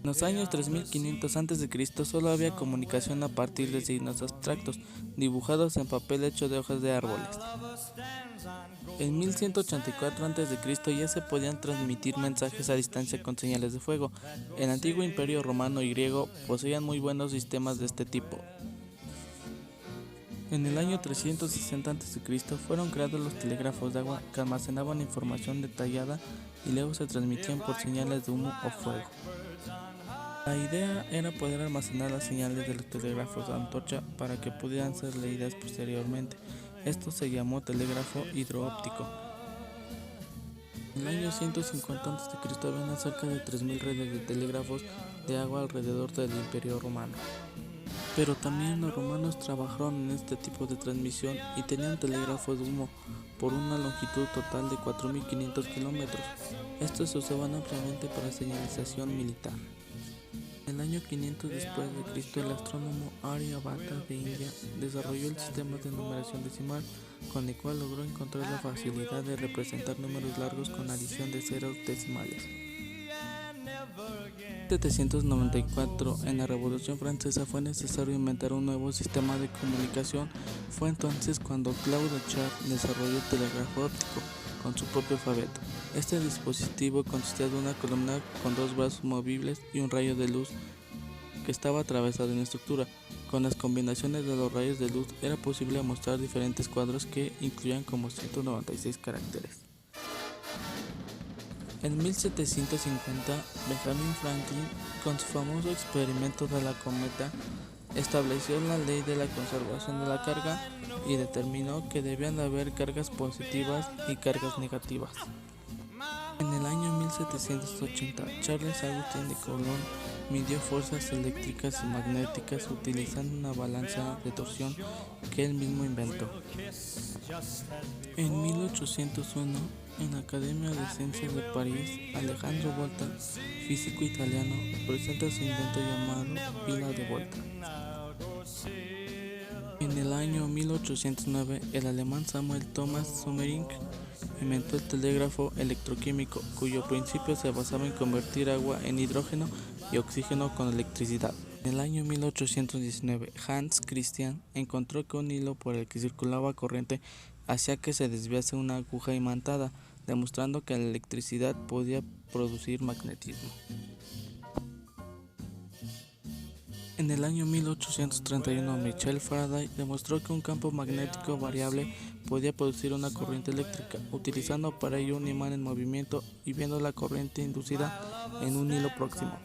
En los años 3500 a.C. solo había comunicación a partir de signos abstractos, dibujados en papel hecho de hojas de árboles. En 1184 a.C. ya se podían transmitir mensajes a distancia con señales de fuego. El antiguo imperio romano y griego poseían muy buenos sistemas de este tipo. En el año 360 a.C. fueron creados los telégrafos de agua que almacenaban información detallada y luego se transmitían por señales de humo o fuego. La idea era poder almacenar las señales de los telégrafos de antorcha para que pudieran ser leídas posteriormente. Esto se llamó telégrafo hidroóptico. En el año 150 a.C. había cerca de 3000 redes de telégrafos de agua alrededor del Imperio Romano. Pero también los romanos trabajaron en este tipo de transmisión y tenían telégrafos de humo por una longitud total de 4500 kilómetros. Estos se usaban ampliamente para señalización militar. En el año 500 después de Cristo, el astrónomo Aryabhata de India desarrolló el sistema de numeración decimal, con el cual logró encontrar la facilidad de representar números largos con adición de ceros decimales. En 1794, en la Revolución Francesa, fue necesario inventar un nuevo sistema de comunicación. Fue entonces cuando Claude Bernard desarrolló el telégrafo óptico con su propio alfabeto. Este dispositivo consistía de una columna con dos brazos movibles y un rayo de luz que estaba atravesado en la estructura. Con las combinaciones de los rayos de luz era posible mostrar diferentes cuadros que incluían como 196 caracteres. En 1750, Benjamin Franklin, con su famoso experimento de la cometa, estableció la ley de la conservación de la carga y determinó que debían de haber cargas positivas y cargas negativas. En el año 1780, Charles Augustin de Coulomb midió fuerzas eléctricas y magnéticas utilizando una balanza de torsión que él mismo inventó. En 1801, en la Academia de Ciencias de París, Alejandro Volta, físico italiano, presenta su invento llamado pila de Volta. En el año 1809, el alemán Samuel Thomas Sommerring inventó el telégrafo electroquímico, cuyo principio se basaba en convertir agua en hidrógeno y oxígeno con electricidad. En el año 1819, Hans Christian encontró que un hilo por el que circulaba corriente hacía que se desviase una aguja imantada, demostrando que la electricidad podía producir magnetismo. En el año 1831, Michel Faraday demostró que un campo magnético variable podía producir una corriente eléctrica, utilizando para ello un imán en movimiento y viendo la corriente inducida en un hilo próximo.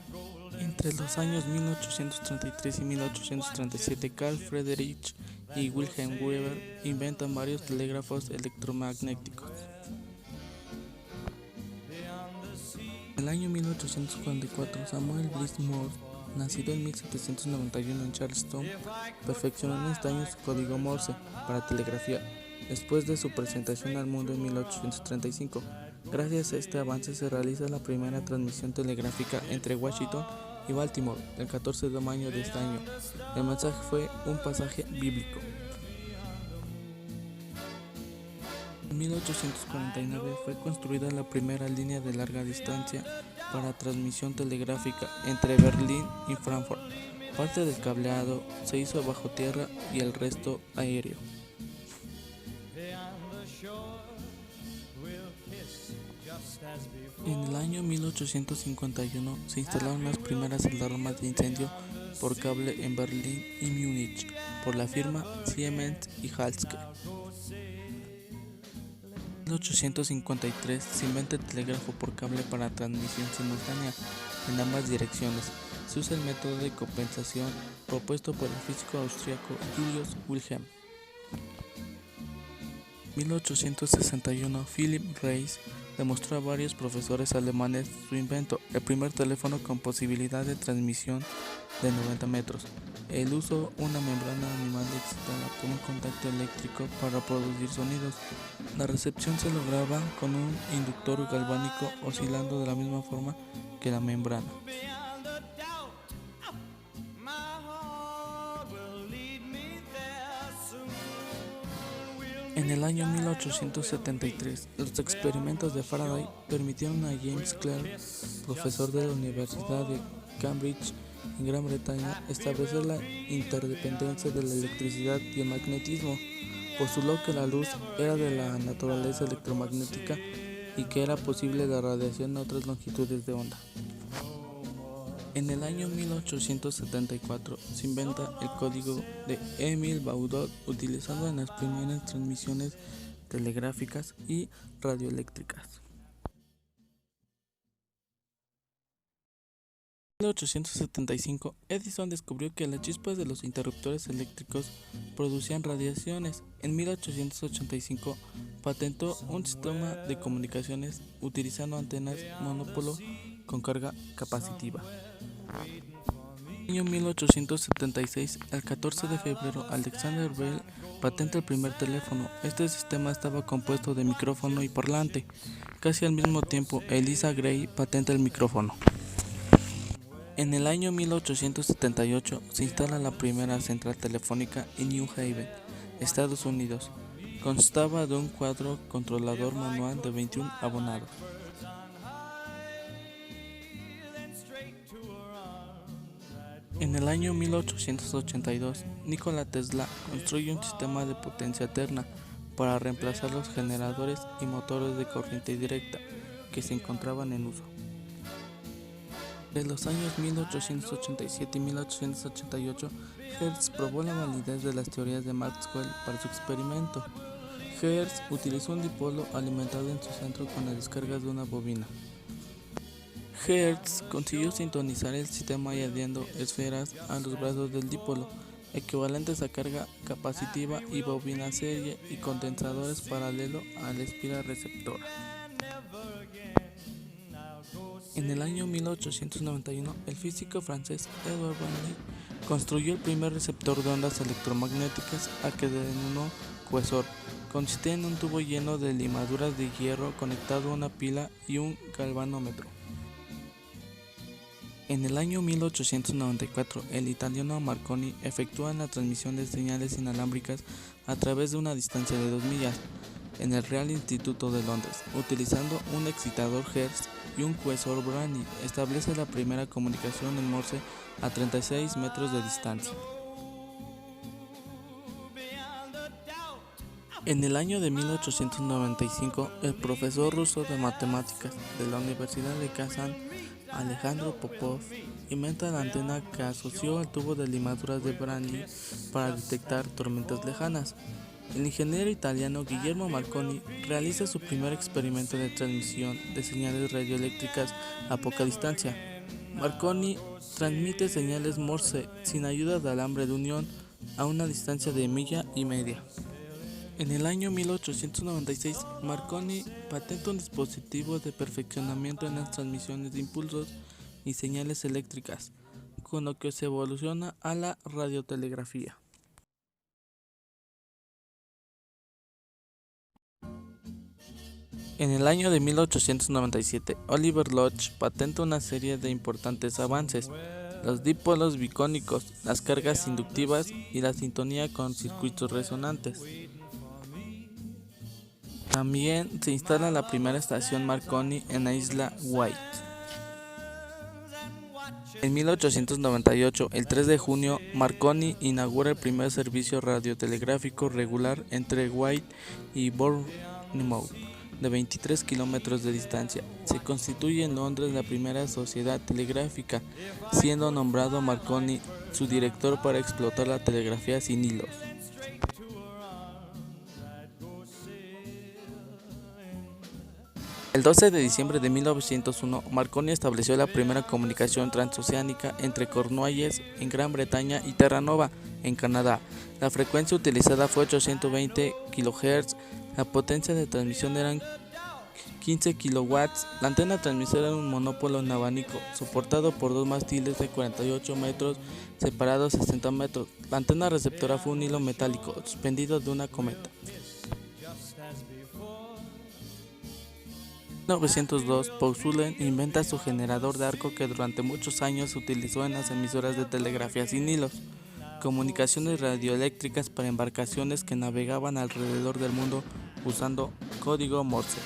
Entre los años 1833 y 1837, Carl Friedrich y Wilhelm Weber inventan varios telégrafos electromagnéticos. En el año 1844, Samuel Bliss Morse, nacido en 1791 en Charleston, perfeccionó en este año su código Morse para telegrafía, después de su presentación al mundo en 1835. Gracias a este avance se realiza la primera transmisión telegráfica entre Washington y Baltimore el 14 de mayo de este año. El mensaje fue un pasaje bíblico. En 1849 fue construida la primera línea de larga distancia para transmisión telegráfica entre Berlín y Frankfurt. Parte del cableado se hizo bajo tierra y el resto aéreo. En el año 1851 se instalaron las primeras alarmas de incendio por cable en Berlín y Múnich por la firma Siemens y Halske. En 1853 se inventa el telégrafo por cable para transmisión simultánea en ambas direcciones. Se usa el método de compensación propuesto por el físico austríaco Julius Wilhelm. En 1861, Philipp Reis demostró a varios profesores alemanes su invento, el primer teléfono con posibilidad de transmisión de 90 metros. El uso una membrana animal excitada por un contacto eléctrico para producir sonidos. La recepción se lograba con un inductor galvánico oscilando de la misma forma que la membrana. En el año 1873, los experimentos de Faraday permitieron a James Clerk, profesor de la Universidad de Cambridge, en Gran Bretaña, establecer la interdependencia de la electricidad y el magnetismo. Postuló que la luz era de la naturaleza electromagnética y que era posible la radiación a otras longitudes de onda. En el año 1874 se inventa el código de Émile Baudot, utilizado en las primeras transmisiones telegráficas y radioeléctricas. En 1875, Edison descubrió que las chispas de los interruptores eléctricos producían radiaciones. En 1885, patentó un sistema de comunicaciones utilizando antenas monópolo con carga capacitiva. En el año 1876, el 14 de febrero, Alexander Bell patenta el primer teléfono. Este sistema estaba compuesto de micrófono y parlante. Casi al mismo tiempo, Eliza Gray patenta el micrófono. En el año 1878 se instala la primera central telefónica en New Haven, Estados Unidos. Constaba de un cuadro controlador manual de 21 abonados. En el año 1882, Nikola Tesla construye un sistema de potencia alterna para reemplazar los generadores y motores de corriente directa que se encontraban en uso. En los años 1887 y 1888, Hertz probó la validez de las teorías de Maxwell para su experimento. Hertz utilizó un dipolo alimentado en su centro con las descargas de una bobina. Hertz consiguió sintonizar el sistema añadiendo esferas a los brazos del dipolo, equivalentes a carga capacitiva, y bobina serie y condensadores paralelo a la espiral receptora. En el año 1891, el físico francés Edouard Branly construyó el primer receptor de ondas electromagnéticas, al que denominó Quasar. Consistía en un tubo lleno de limaduras de hierro conectado a una pila y un galvanómetro. En el año 1894, el italiano Marconi efectúa la transmisión de señales inalámbricas a través de una distancia de 2 millas en el Real Instituto de Londres, utilizando un excitador Hertz y un Quasar. Branly establece la primera comunicación en Morse a 36 metros de distancia. En el año de 1895, el profesor ruso de matemáticas de la Universidad de Kazán, Alejandro Popov, inventa la antena que asoció al tubo de limaduras de Branly para detectar tormentas lejanas. El ingeniero italiano Guillermo Marconi realiza su primer experimento de transmisión de señales radioeléctricas a poca distancia. Marconi transmite señales Morse sin ayuda de alambre de unión a una distancia de 1,5 millas. En el año 1896, Marconi patenta un dispositivo de perfeccionamiento en las transmisiones de impulsos y señales eléctricas, con lo que se evoluciona a la radiotelegrafía. En el año de 1897, Oliver Lodge patenta una serie de importantes avances: los dipolos bicónicos, las cargas inductivas y la sintonía con circuitos resonantes. También se instala la primera estación Marconi en la isla White. En 1898, el 3 de junio, Marconi inaugura el primer servicio radiotelegráfico regular entre White y Bournemouth, de 23 kilómetros de distancia. Se constituye en Londres la primera sociedad telegráfica, siendo nombrado Marconi su director para explotar la telegrafía sin hilos. El 12 de diciembre de 1901, Marconi estableció la primera comunicación transoceánica entre Cornualles, en Gran Bretaña, y Terranova, en Canadá. La frecuencia utilizada fue 820 kHz, la potencia de transmisión eran 15 kilowatts. La antena transmisora era un monópolo en abanico, soportado por 2 mástiles de 48 metros, separados 60 metros. La antena receptora fue un hilo metálico, suspendido de una cometa. En 1902, Paul Sulen inventa su generador de arco, que durante muchos años se utilizó en las emisoras de telegrafía sin hilos, comunicaciones radioeléctricas para embarcaciones que navegaban alrededor del mundo usando código Morse.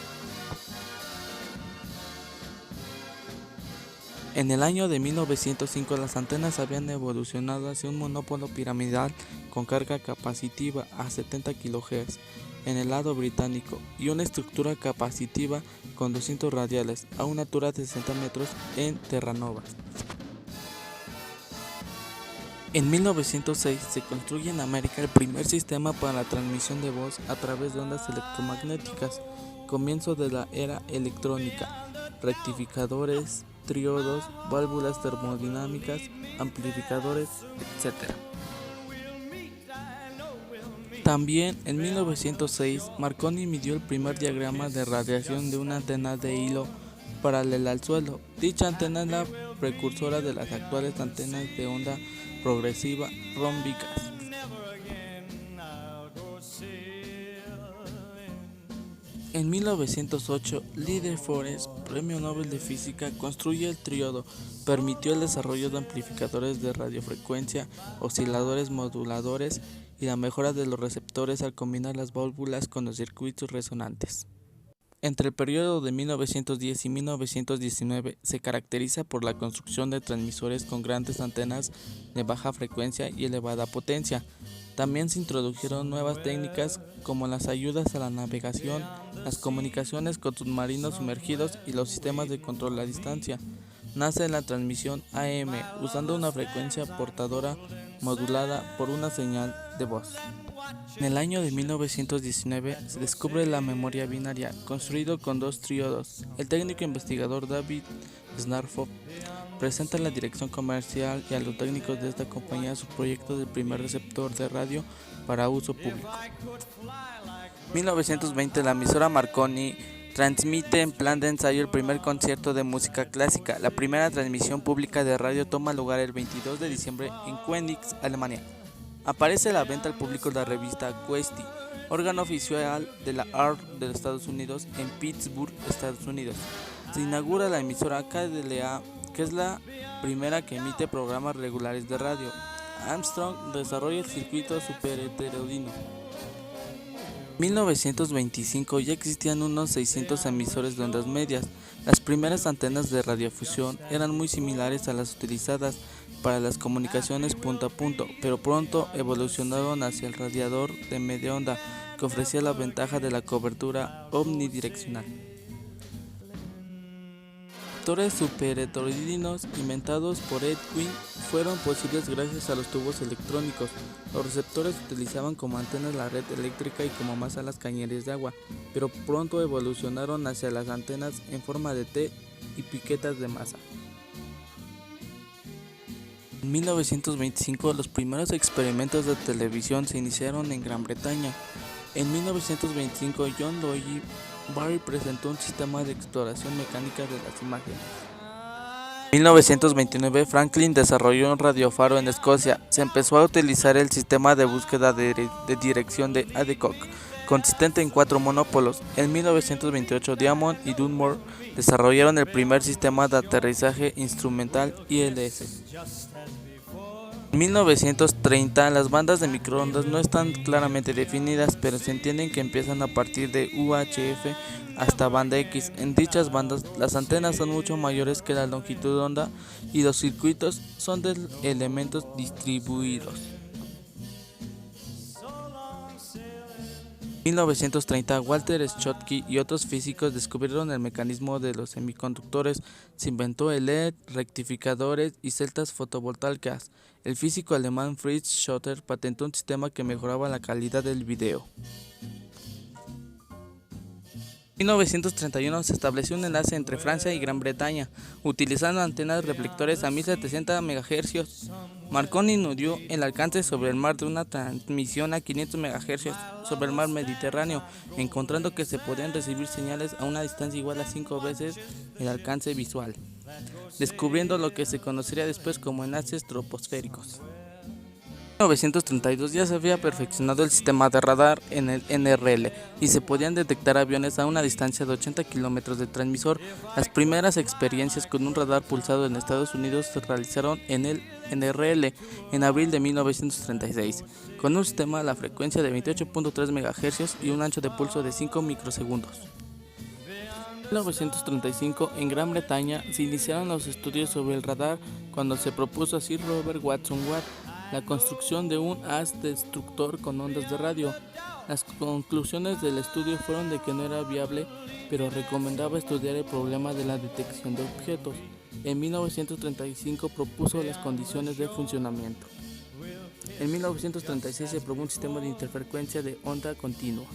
En el año de 1905 las antenas habían evolucionado hacia un monópolo piramidal con carga capacitiva a 70 kHz en el lado británico y una estructura capacitiva con 200 radiales a una altura de 60 metros en Terranova. En 1906 se construye en América el primer sistema para la transmisión de voz a través de ondas electromagnéticas, comienzo de la era electrónica, rectificadores, tríodos, válvulas termodinámicas, amplificadores, etc. También en 1906 Marconi midió el primer diagrama de radiación de una antena de hilo paralela al suelo. Dicha antena es la precursora de las actuales antenas de onda progresiva rómbicas. En 1908, Lee de Forest, Premio Nobel de Física, construye el tríodo, permitió el desarrollo de amplificadores de radiofrecuencia, osciladores moduladores y la mejora de los receptores al combinar las válvulas con los circuitos resonantes. Entre el periodo de 1910 y 1919 se caracteriza por la construcción de transmisores con grandes antenas de baja frecuencia y elevada potencia. También se introdujeron nuevas técnicas como las ayudas a la navegación, las comunicaciones con submarinos sumergidos y los sistemas de control a distancia. Nace la transmisión AM usando una frecuencia portadora modulada por una señal de voz. En el año de 1919 se descubre la memoria binaria, construido con dos tríodos. El técnico investigador David Snarford presenta a la dirección comercial y a los técnicos de esta compañía su proyecto del primer receptor de radio para uso público. En 1920 la emisora Marconi transmite en plan de ensayo el primer concierto de música clásica. La primera transmisión pública de radio toma lugar el 22 de diciembre en Königs, Alemania. Aparece a la venta al público la revista Questy, órgano oficial de la ARP de los Estados Unidos en Pittsburgh, Estados Unidos. Se inaugura la emisora KDLA, que es la primera que emite programas regulares de radio. Armstrong desarrolla el circuito superheteroidino. En 1925 ya existían unos 600 emisores de ondas medias. Las primeras antenas de radiofusión eran muy similares a las utilizadas para las comunicaciones punto a punto, pero pronto evolucionaron hacia el radiador de media onda, que ofrecía la ventaja de la cobertura omnidireccional. Receptores superheteroidinos inventados por Edwin fueron posibles gracias a los tubos electrónicos. Los receptores se utilizaban como antenas la red eléctrica y como masa las cañerías de agua, pero pronto evolucionaron hacia las antenas en forma de T y piquetas de masa. En 1925 los primeros experimentos de televisión se iniciaron en Gran Bretaña. En 1925 John Logie Barry presentó un sistema de exploración mecánica de las imágenes. En 1929 Franklin desarrolló un radiofaro en Escocia. Se empezó a utilizar el sistema de búsqueda de dirección de Adcock, consistente en 4 monópolos. En 1928 Diamond y Dunmore desarrollaron el primer sistema de aterrizaje instrumental ILS. En 1930 las bandas de microondas no están claramente definidas, pero se entienden que empiezan a partir de UHF hasta banda X. En dichas bandas las antenas son mucho mayores que la longitud de onda y los circuitos son de elementos distribuidos. En 1930 Walter Schottky y otros físicos descubrieron el mecanismo de los semiconductores. Se inventó el LED, rectificadores y celdas fotovoltaicas. El físico alemán Fritz Schotter patentó un sistema que mejoraba la calidad del video. En 1931 se estableció un enlace entre Francia y Gran Bretaña, utilizando antenas reflectores a 1700 MHz. Marconi midió el alcance sobre el mar de una transmisión a 500 MHz sobre el mar Mediterráneo, encontrando que se podían recibir señales a una distancia igual a 5 veces el alcance visual, descubriendo lo que se conocería después como enlaces troposféricos. En 1932 ya se había perfeccionado el sistema de radar en el NRL y se podían detectar aviones a una distancia de 80 kilómetros del transmisor. Las primeras experiencias con un radar pulsado en Estados Unidos se realizaron en el NRL en abril de 1936, con un sistema a la frecuencia de 28.3 MHz y un ancho de pulso de 5 microsegundos. En 1935, en Gran Bretaña, se iniciaron los estudios sobre el radar cuando se propuso a Sir Robert Watson Watt la construcción de un haz destructor con ondas de radio. Las conclusiones del estudio fueron de que no era viable, pero recomendaba estudiar el problema de la detección de objetos. En 1935 propuso las condiciones de funcionamiento. En 1936 se probó un sistema de interferencia de onda continua.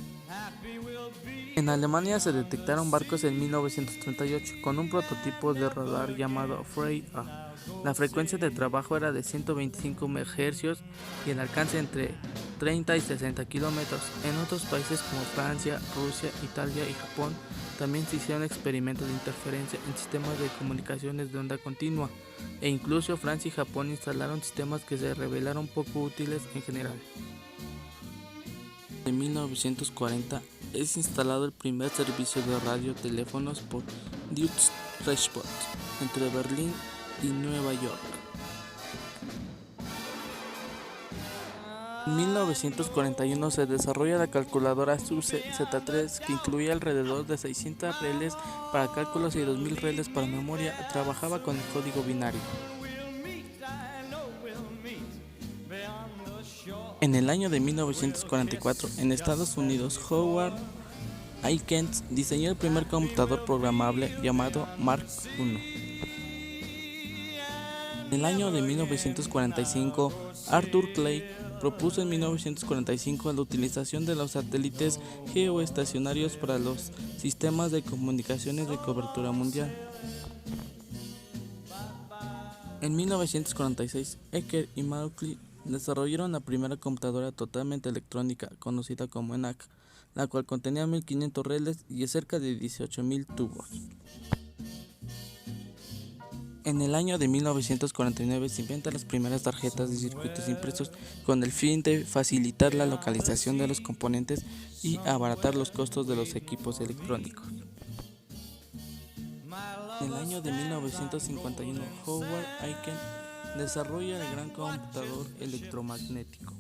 En Alemania se detectaron barcos en 1938 con un prototipo de radar llamado Frey-A. La frecuencia de trabajo era de 125 MHz y el alcance entre 30 y 60 kilómetros. En otros países como Francia, Rusia, Italia y Japón también se hicieron experimentos de interferencia en sistemas de comunicaciones de onda continua, e incluso Francia y Japón instalaron sistemas que se revelaron poco útiles en general. En 1940 es instalado el primer servicio de radioteléfonos por Deutsche Reichspost entre Berlín y Nueva York. En 1941 se desarrolla la calculadora SUSE Z3, que incluía alrededor de 600 reles para cálculos y 2000 reles para memoria. Trabajaba con el código binario. En el año de 1944, en Estados Unidos, Howard Aikens diseñó el primer computador programable llamado Mark I. En el año de 1945, Arthur Clay propuso en 1945 la utilización de los satélites geoestacionarios para los sistemas de comunicaciones de cobertura mundial. En 1946, Ecker y Macaulay desarrollaron la primera computadora totalmente electrónica, conocida como ENIAC, la cual contenía 1500 reles y cerca de 18.000 tubos. En el año de 1949 se inventan las primeras tarjetas de circuitos impresos con el fin de facilitar la localización de los componentes y abaratar los costos de los equipos electrónicos. En el año de 1951, Howard Aiken desarrolla el gran computador electromagnético.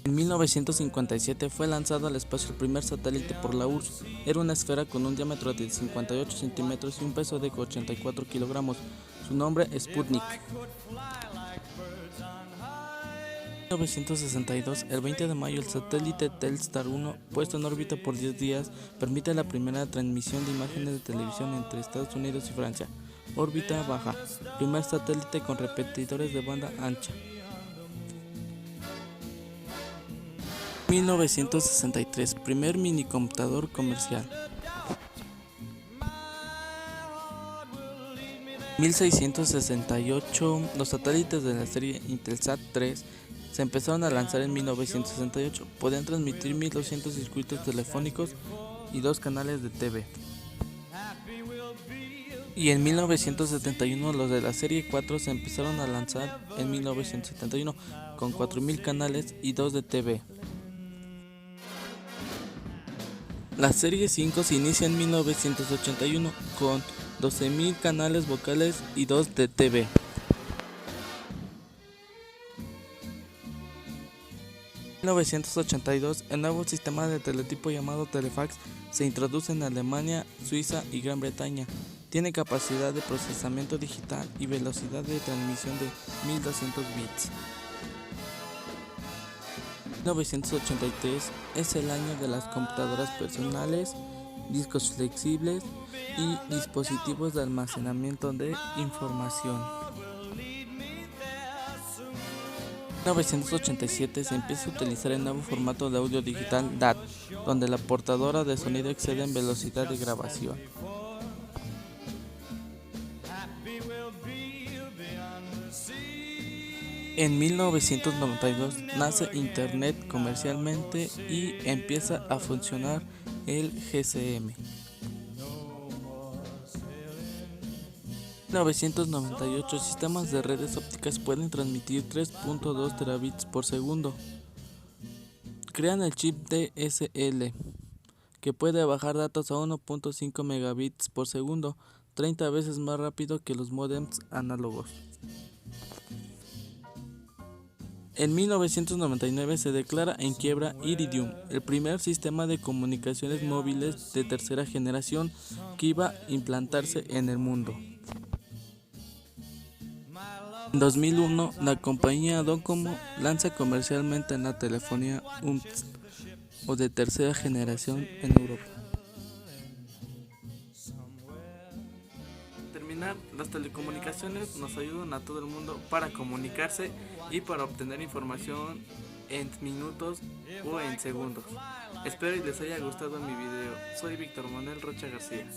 En 1957 fue lanzado al espacio el primer satélite por la URSS. Era una esfera con un diámetro de 58 centímetros y un peso de 84 kilogramos. Su nombre es Sputnik. En 1962, el 20 de mayo, el satélite Telstar 1, puesto en órbita por 10 días, permite la primera transmisión de imágenes de televisión entre Estados Unidos y Francia. Órbita baja. Primer satélite con repetidores de banda ancha. 1963, primer minicomputador comercial. 1668, los satélites de la serie Intelsat 3 se empezaron a lanzar en 1968. Podían transmitir 1200 circuitos telefónicos y 2 canales de TV. Y en 1971 los de la serie 4 se empezaron a lanzar en 1971 con 4000 canales y 2 de TV. La serie 5 se inicia en 1981 con 12.000 canales vocales y 2 de TV. En 1982, el nuevo sistema de teletipo llamado Telefax se introduce en Alemania, Suiza y Gran Bretaña. Tiene capacidad de procesamiento digital y velocidad de transmisión de 1200 bits. 1983 es el año de las computadoras personales, discos flexibles y dispositivos de almacenamiento de información. En 1987 se empieza a utilizar el nuevo formato de audio digital DAT, donde la portadora de sonido excede en velocidad de grabación. En 1992 nace Internet comercialmente y empieza a funcionar el GSM. En 1998, sistemas de redes ópticas pueden transmitir 3.2 terabits por segundo. Crean el chip DSL, que puede bajar datos a 1.5 megabits por segundo, 30 veces más rápido que los módems análogos. En 1999 se declara en quiebra Iridium, el primer sistema de comunicaciones móviles de tercera generación que iba a implantarse en el mundo. En 2001, la compañía Docomo lanza comercialmente la telefonía UMTS o de tercera generación en Europa. Terminar, las telecomunicaciones nos ayudan a todo el mundo para comunicarse y para obtener información en minutos o en segundos. Espero y les haya gustado mi video. Soy Víctor Manuel Rocha García.